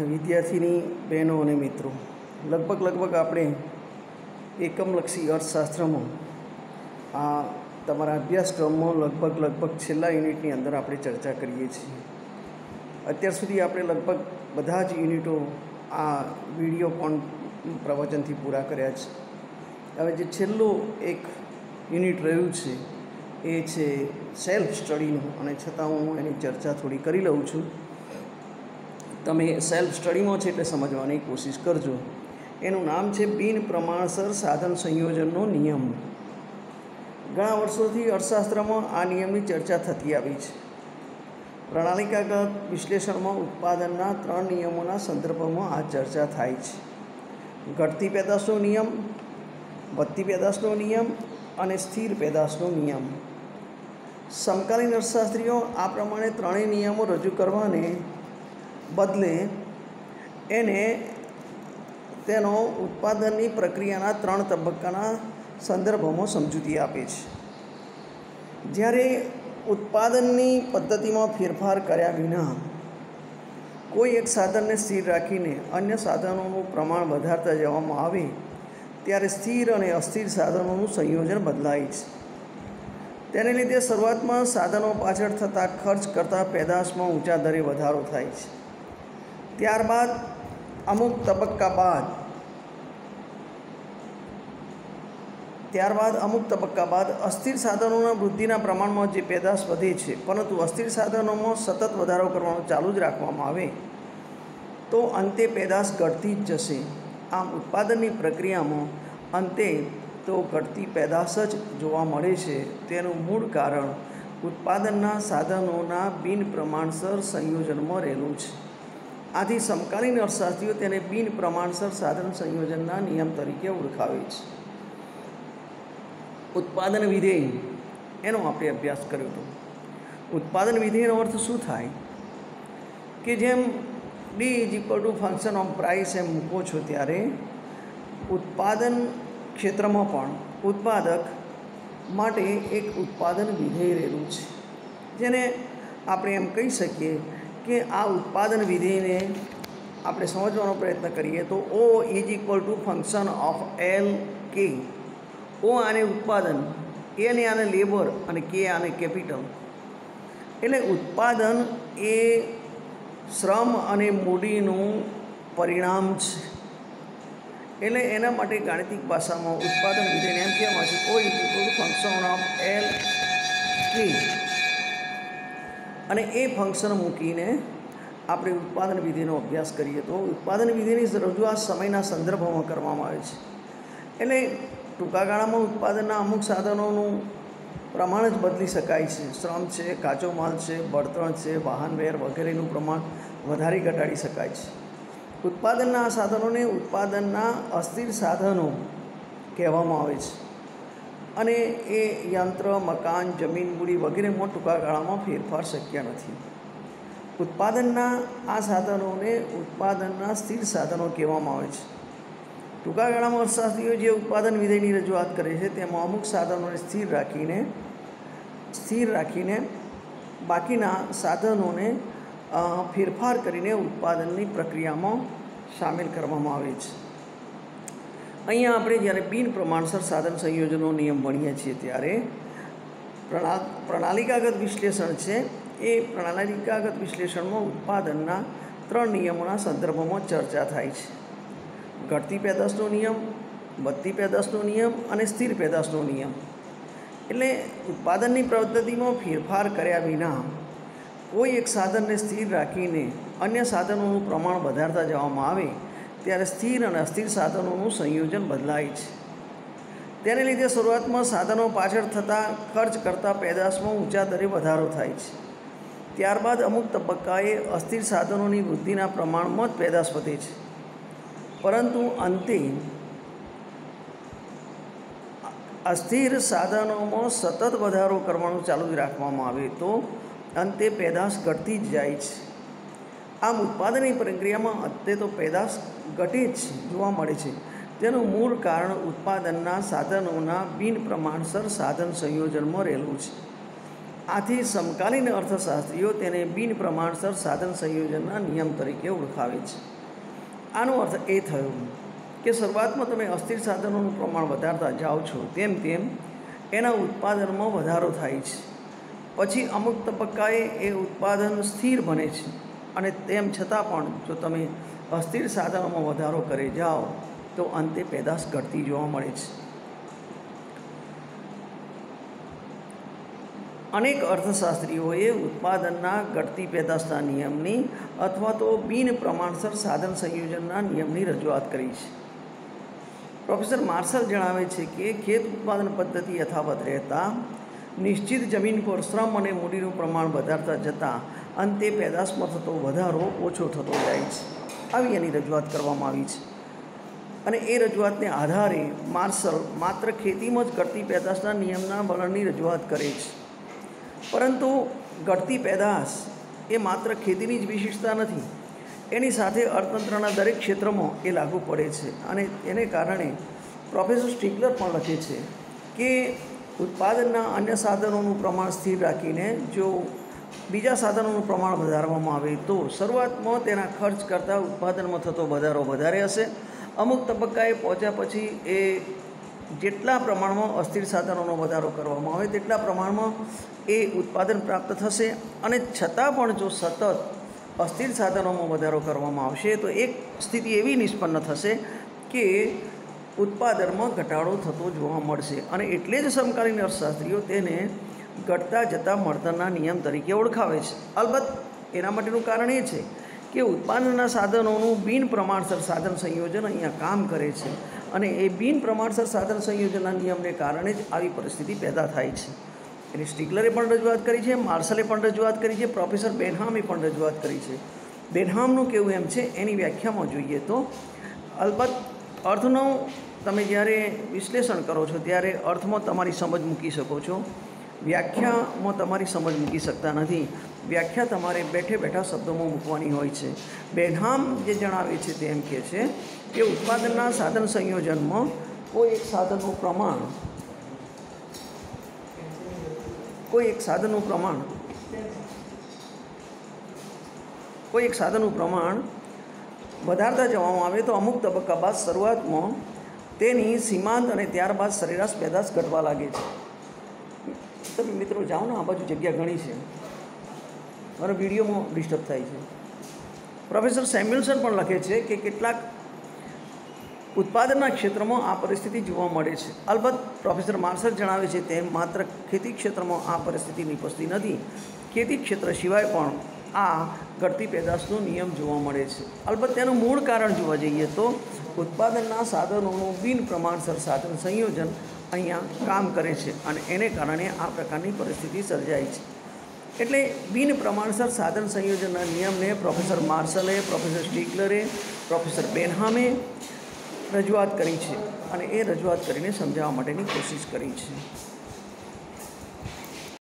વિદ્યાર્થીની બહેનો અને મિત્રો, લગભગ આપણે એકમલક્ષી અર્થશાસ્ત્રમાં આ તમારા અભ્યાસક્રમમાં લગભગ છેલ્લા યુનિટની અંદર આપણે ચર્ચા કરીએ છીએ. અત્યાર સુધી આપણે લગભગ બધા જ યુનિટો આ વિડીયો પ્રવચનથી પૂરા કર્યા છે. હવે જે છેલ્લું એક યુનિટ રહ્યું છે એ છે સેલ્ફ સ્ટડીનું, અને છતાં હું એની ચર્ચા થોડી કરી લઉં છું. તમે સેલ્ફ સ્ટડીમાં છે એટલે સમજવાની કોશિશ કરજો. એનું નામ છે બિન પ્રમાણસર સાધન સંયોજનનો નિયમ. ઘણા વર્ષોથી અર્થશાસ્ત્રમાં આ નિયમની ચર્ચા થતી આવી છે. પ્રણાલિકાગત વિશ્લેષણમાં ઉત્પાદનના 3 નિયમોના સંદર્ભમાં આ ચર્ચા થાય છે: ઘટતી પેદાશનો નિયમ, વધતી પેદાશનો નિયમ અને સ્થિર પેદાશનો નિયમ. સમકાલીન અર્થશાસ્ત્રીઓ આ પ્રમાણે ત્રણેય નિયમો રજૂ કરવાને બદલે તેનો ઉત્પાદનની પ્રક્રિયાના 3 તબક્કાના સંદર્ભમાં સમજૂતી આપે છે. જ્યારે ઉત્પાદનની પદ્ધતિમાં ફેરફાર કર્યા વિના કોઈ એક સાધનને સ્થિર રાખીને અન્ય સાધનોનું પ્રમાણ વધારતા જવામાં આવે ત્યારે સ્થિર અને અસ્થિર સાધનોનું સંયોજન બદલાય છે. તેને લીધે શરૂઆતમાં સાધનો પાછળ થતા ખર્ચ કરતાં પેદાશમાં ઊંચા દરે વધારો થાય છે. ત્યારબાદ અમુક તબક્કા બાદ અસ્થિર સાધનોના વૃદ્ધિના પ્રમાણમાં જે પેદાશ વધે છે, પરંતુ અસ્થિર સાધનોમાં સતત વધારો કરવાનું ચાલુ જ રાખવામાં આવે તો અંતે પેદાશ ઘટતી જ જશે. આમ ઉત્પાદનની પ્રક્રિયામાં અંતે તો ઘટતી પેદાશ જ જોવા મળે છે. તેનું મૂળ કારણ ઉત્પાદનના સાધનોના બિન પ્રમાણસર સંયોજનમાં રહેલું છે. આથી સમકાલીન અર્થશાસ્ત્રીઓ તેને બિન પ્રમાણસર સાધન સંયોજનના નિયમ તરીકે ઓળખાવે છે. ઉત્પાદન વિધેય એનો આપણે અભ્યાસ કર્યો હતો. ઉત્પાદન વિધેયનો અર્થ શું થાય કે જેમ D ફંક્શન ઓફ પ્રાઇસ એમ મૂકો છો, ત્યારે ઉત્પાદન ક્ષેત્રમાં પણ ઉત્પાદક માટે એક ઉત્પાદન વિધેય રહેલું છે, જેને આપણે એમ કહી શકીએ કે આ ઉત્પાદન વિધેયને આપણે સમજવાનો પ્રયત્ન કરીએ તો O function of L K. O આને ઉત્પાદન, L આને લેબર અને K આને કેપિટલ. એટલે ઉત્પાદન એ શ્રમ અને મૂડીનું પરિણામ છે. એટલે એના માટે ગાણિતિક ભાષામાં ઉત્પાદન વિધેયને એમ કહેવામાં છે O function of L K. અને એ ફંક્શન મૂકીને આપણે ઉત્પાદન વિધેયનો અભ્યાસ કરીએ તો ઉત્પાદન વિધેયની રજૂઆત સમયના સંદર્ભમાં કરવામાં આવે છે. એટલે ટૂંકા ગાળામાં ઉત્પાદનના અમુક સાધનોનું પ્રમાણ જ બદલી શકાય છે. શ્રમ છે, કાચો માલ છે, બળતણ છે, વાહન વેર વગેરેનું પ્રમાણ વધારી ઘટાડી શકાય છે. ઉત્પાદનના આ સાધનોને ઉત્પાદનના અસ્થિર સાધનો કહેવામાં આવે છે, અને એ યંત્ર, મકાન, જમીન, મૂડી વગેરેમાં ટૂંકા ગાળામાં ફેરફાર શક્ય નથી. ઉત્પાદનના આ સાધનોને ઉત્પાદનના સ્થિર સાધનો કહેવામાં આવે છે. ટૂંકા ગાળામાં અર્થશાસ્ત્રીઓ જે ઉત્પાદન વિધેયની રજૂઆત કરે છે તેમાં અમુક સાધનોને સ્થિર રાખીને બાકીના સાધનોને ફેરફાર કરીને ઉત્પાદનની પ્રક્રિયામાં સામેલ કરવામાં આવે છે. અહીંયા આપણે જ્યારે બિન પ્રમાણસર સાધન સંયોજનનો નિયમ ભણીએ છીએ ત્યારે પ્રણાલિકાગત વિશ્લેષણ છે. એ પ્રણાલિકાગત વિશ્લેષણમાં ઉત્પાદનના 3 નિયમોના સંદર્ભમાં ચર્ચા થાય છે: ઘટતી પેદાશનો નિયમ, વધતી પેદાશનો નિયમ અને સ્થિર પેદાશનો નિયમ. એટલે ઉત્પાદનની પદ્ધતિમાં ફેરફાર કર્યા વિના કોઈ એક સાધનને સ્થિર રાખીને અન્ય સાધનોનું પ્રમાણ વધારતા જવામાં આવે ત્યારે સ્થિર અને અસ્થિર સાધનોનું સંયોજન બદલાય છે. તેને લીધે શરૂઆતમાં સાધનો પાછળ થતા ખર્ચ કરતાં પેદાશમાં ઊંચા દરે વધારો થાય છે. ત્યારબાદ અમુક તબક્કાએ અસ્થિર સાધનોની વૃદ્ધિના પ્રમાણમાં જ પેદાશ વધે છે, પરંતુ અંતે અસ્થિર સાધનોમાં સતત વધારો કરવાનું ચાલુ જ રાખવામાં આવે તો અંતે પેદાશ ઘટતી જ જાય છે. આમ ઉત્પાદનની પ્રક્રિયામાં અંતે તો પેદાશ ઘટે જ જોવા મળે છે. તેનું મૂળ કારણ ઉત્પાદનના સાધનોના બિન પ્રમાણસર સાધન સંયોજનમાં રહેલું છે. આથી સમકાલીન અર્થશાસ્ત્રીઓ તેને બિન પ્રમાણસર સાધન સંયોજનના નિયમ તરીકે ઓળખાવે છે. આનો અર્થ એ થયો કે શરૂઆતમાં તમે અસ્થિર સાધનોનું પ્રમાણ વધારતા જાઓ છો તેમ તેમ એના ઉત્પાદનમાં વધારો થાય છે. પછી અમુક તબક્કાએ એ ઉત્પાદન સ્થિર બને છે અને તેમ છતાં પણ જો તમે અસ્થિર સાધનોમાં વધારો કરી જાઓ તો અંતે પેદાશ ઘટતી જોવા મળે છે. અનેક અર્થશાસ્ત્રીઓએ ઉત્પાદનના ઘટતી પેદાશના નિયમની અથવા તો બિન પ્રમાણસર સાધન સંયોજનના નિયમની રજૂઆત કરી છે. પ્રોફેસર માર્શલ જણાવે છે કે ખેત ઉત્પાદન પદ્ધતિ યથાવત રહેતા નિશ્ચિત જમીન પર શ્રમ અને મૂડીનું પ્રમાણ વધારતા જતાં અંતે પેદાશમાં થતો વધારો ઓછો થતો જાય છે. આવી એની રજૂઆત કરવામાં આવી છે અને એ રજૂઆતને આધારે માર્શલ માત્ર ખેતીમાં જ ઘટતી પેદાશના નિયમના વલણની રજૂઆત કરે છે. પરંતુ ઘટતી પેદાશ એ માત્ર ખેતીની જ વિશેષતા નથી, એની સાથે અર્થતંત્રના દરેક ક્ષેત્રમાં એ લાગુ પડે છે અને એને કારણે પ્રોફેસર સ્ટીગલર પણ લખે છે કે ઉત્પાદનના અન્ય સાધનોનું પ્રમાણ સ્થિર રાખીને જો બીજા સાધનોનું પ્રમાણ વધારવામાં આવે તો શરૂઆતમાં તેના ખર્ચ કરતાં ઉત્પાદનમાં થતો વધારો વધારે હશે. અમુક તબક્કાએ પહોંચ્યા પછી એ જેટલા પ્રમાણમાં અસ્થિર સાધનોનો વધારો કરવામાં આવે તેટલા પ્રમાણમાં એ ઉત્પાદન પ્રાપ્ત થશે અને છતાં પણ જો સતત અસ્થિર સાધનોમાં વધારો કરવામાં આવશે તો એક સ્થિતિ એવી નિષ્પન્ન થશે કે ઉત્પાદનમાં ઘટાડો થતો જોવા મળશે અને એટલે જ સમકાલીન અર્થશાસ્ત્રીઓ તેને ઘટતા જતા મળતરના નિયમ તરીકે ઓળખાવે છે. અલબત્ત એના માટેનું કારણ એ છે કે ઉત્પાદનના સાધનોનું બિન પ્રમાણસર સાધન સંયોજન અહીંયા કામ કરે છે અને એ બિન પ્રમાણસર સાધન સંયોજનના નિયમને કારણે જ આવી પરિસ્થિતિ પેદા થાય છે. એની સ્ટીગલરે પણ રજૂઆત કરી છે, માર્શલે પણ રજૂઆત કરી છે, પ્રોફેસર બેનહામે પણ રજૂઆત કરી છે. બેનહામનું કહેવું એમ છે, એની વ્યાખ્યામાં જોઈએ તો અલબત્ત અર્થનું તમે જ્યારે વિશ્લેષણ કરો છો ત્યારે અર્થમાં તમારી સમજ મૂકી શકો છો, વ્યાખ્યામાં તમારી સમજ મૂકી શકતા નથી. વ્યાખ્યા તમારે બેઠે બેઠા શબ્દોમાં મૂકવાની હોય છે. બેનહામ જે જણાવે છે તે એમ કહે છે કે ઉત્પાદનના સાધન સંયોજનમાં કોઈ એક સાધનનું પ્રમાણ વધારતા જવામાં આવે તો અમુક તબક્કા બાદ શરૂઆતમાં તેની સીમાંત અને ત્યારબાદ સરેરાશ પેદાશ ઘટવા લાગે છે. તમે મિત્રો જાઓ ને, આ બાજુ જગ્યા ઘણી છે, મારો વિડીયોમાં ડિસ્ટર્બ થાય છે. પ્રોફેસર સેમ્યુઅલ્સન પણ લખે છે કે કેટલાક ઉત્પાદનના ક્ષેત્રમાં આ પરિસ્થિતિ જોવા મળે છે. અલબત્ત પ્રોફેસર માર્શલ જણાવે છે તેમ માત્ર ખેતી ક્ષેત્રમાં આ પરિસ્થિતિ નિપજતી નથી, ખેતી ક્ષેત્ર સિવાય પણ આ ઘટતી પેદાશનો નિયમ જોવા મળે છે. અલબત્ત તેનું મૂળ કારણ જોવા જઈએ તો ઉત્પાદનના સાધનોનું બિન પ્રમાણસર સાધન સંયોજન અહીંયા કામ કરે છે અને એને કારણે આ પ્રકારની પરિસ્થિતિ સર્જાય છે. એટલે બિન પ્રમાણસર સાધન સંયોજનના નિયમને પ્રોફેસર માર્શલે, પ્રોફેસર સ્ટીગલરે, પ્રોફેસર બેનહામે રજૂઆત કરી છે અને એ રજૂઆત કરીને સમજાવવા માટેની કોશિશ કરી છે.